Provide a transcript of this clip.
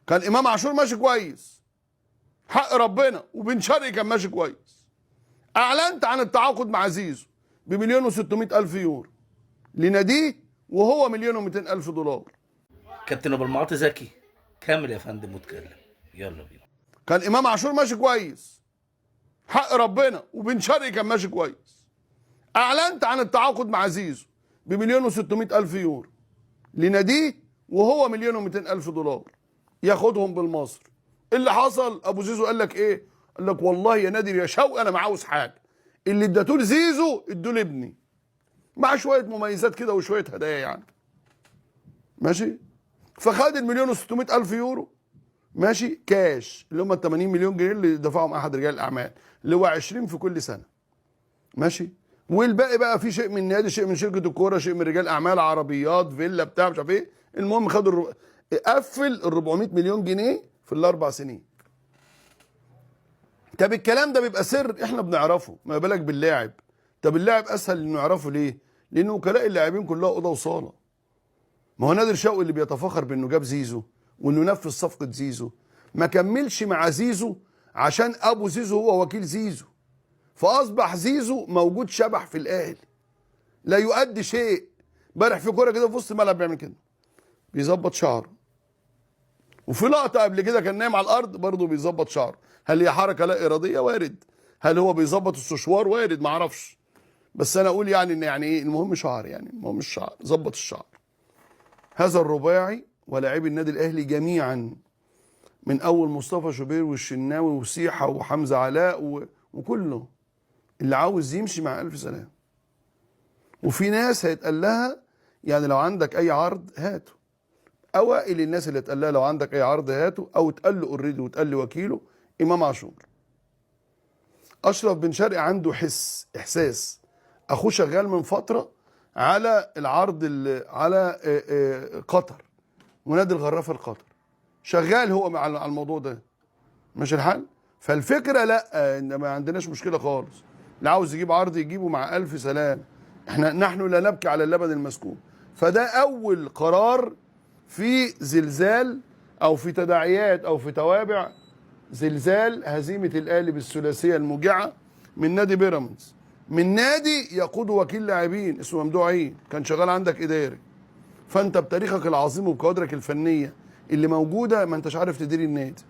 كان امام عاشور ماشي كويس حق ربنا، وبن شرقي كان ماشي كويس. اعلنت عن التعاقد مع زيزو بمليون و600 الف يورو لناديه، وهو مليون و200 الف دولار. كابتن ابو المعاطي زكي، كمل يا فندم واتكلم، يلا بينا. كان امام عاشور ماشي كويس حق ربنا، وبن شرقي كان ماشي كويس. اعلنت عن التعاقد مع زيزو بمليون و600 الف يورو لناديه، وهو مليون و200 الف دولار ياخدهم بالمصري. اللي حصل ابو زيزو قال لك ايه؟ قال لك والله يا نادر يا شوقي انا ما عاوز حاجه، اللي اديتوه لزيزو ادوه لابني، مع شويه مميزات كده وشويه هدايا يعني. ماشي. فخد المليون و600 الف يورو ماشي كاش، اللي هم ال 80 مليون جنيه اللي دفعهم احد رجال الاعمال، اللي هو 20 في كل سنه. ماشي. والباقي بقى في شيء من النادي، شيء من شركه الكوره، شيء من رجال اعمال، عربيات، فيلا، بتاع مش عارف ايه. المهم خدوا قفل ال 400 مليون جنيه في الاربع سنين. طب الكلام ده بيبقى سر احنا بنعرفه، ما بالك باللاعب. طب اللاعب اسهل انه يعرفه ليه؟ لان وكلاء اللاعبين كلها اوضه وصاله. ما هو نادر شوقي اللي بيتفاخر بانه جاب زيزو وانه نفذ صفقه زيزو، ما كملش مع زيزو عشان ابو زيزو هو وكيل زيزو، فاصبح زيزو موجود شبح في الاهلي لا يؤدي شيء. امبارح في كوره كده في وسط الملعب بيعمل كده، بيظبط شعره. وفي لقطه قبل كده كان نايم على الارض برضه بيظبط شعره. هل هي حركه لا اراديه؟ وارد. هل هو بيظبط السشوار؟ وارد، ما اعرفش. بس انا اقول يعني ان يعني ايه، المهم شعر، يعني المهم الشعر، ظبط الشعر. هذا الرباعي ولاعبي النادي الاهلي جميعا، من اول مصطفى شوبير والشناوي وسيحه وحمزه علاء وكله، اللي عاوز يمشي مع الف سلام. وفي ناس هيتقال لها يعني لو عندك اي عرض هاته. اوائل الناس اللي اتقال لها لو عندك اي عرض هاته، او اتقال له اوريدي واتقال لوكيله، امام عاشور. اشرف بن شرقي عنده احساس، اخوه شغال من فتره على العرض على قطر، ونادي الغرافه القطر، شغال هو مع الموضوع ده، ماشي الحال. فالفكره لا، ان ما عندناش مشكله خالص، اللي عاوز يجيب عرض يجيبه مع الف سلام. نحن لا نبكي على اللبن المسكوب. فده اول قرار في زلزال او في تداعيات او في توابع زلزال هزيمه الاهلي بالثلاثيه الموجعه من نادي بيراميدز، من نادي يقود وكيل لاعبين اسمه ممدوح عيد كان شغال عندك اداري. فانت بتاريخك العظيم وبكوادرك الفنيه اللي موجوده ما انتش عارف تدير النادي.